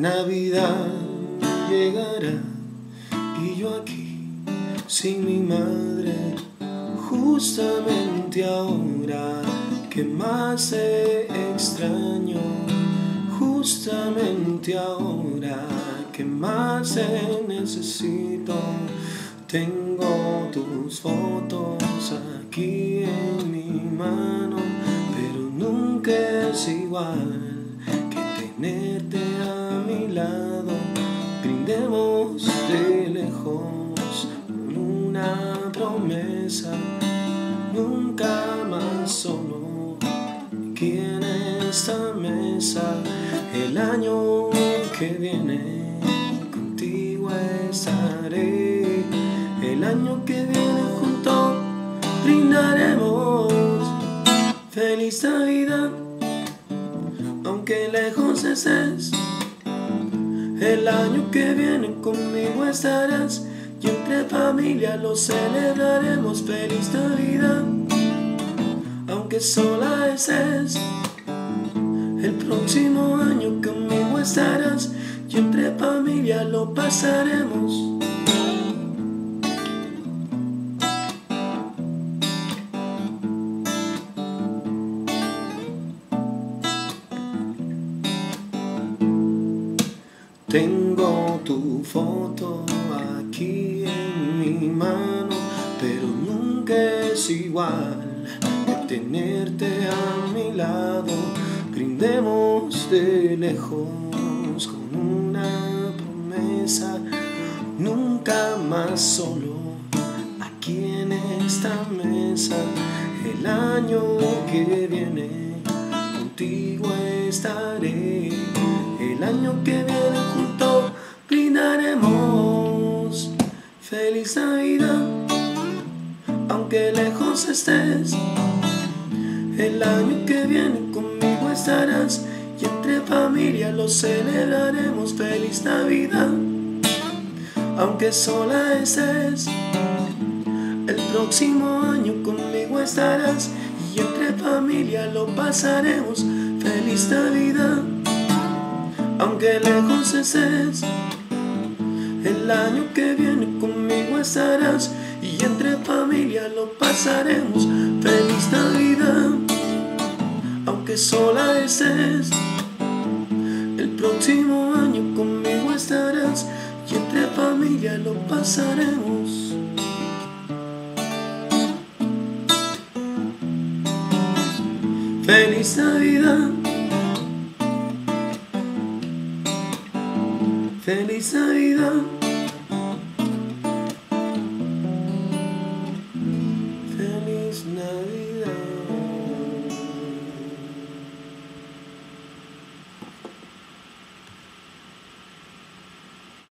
Navidad llegará y yo aquí sin mi madre, justamente ahora que más te extraño, justamente ahora que más te necesito. Tengo tus fotos aquí en mi mano, pero nunca es igual que tenerte a mi lado. Brindemos de lejos con una promesa, nunca más solo aquí en esta mesa. El año que viene contigo estaré. El año que viene juntos brindaremos. Feliz Navidad, aunque lejos estés. El año que viene conmigo estarás y entre familia lo celebraremos. Feliz Navidad, aunque sola estés. El próximo año conmigo estarás y entre familia lo pasaremos. Tengo tu foto aquí en mi mano, pero nunca es igual que tenerte a mi lado. Brindemos de lejos con una promesa, nunca más solo aquí en esta mesa. El año que viene contigo estaré. El año que viene juntos brindaremos. Feliz Navidad, aunque lejos estés. El año que viene conmigo estarás y entre familia lo celebraremos. Feliz Navidad, aunque sola estés. El próximo año conmigo estarás y entre familia lo pasaremos. Feliz Navidad, aunque lejos estés. El año que viene conmigo estarás y entre familia lo pasaremos. Feliz Navidad, aunque sola estés. El próximo año conmigo estarás y entre familia lo pasaremos. Feliz Navidad, feliz Navidad.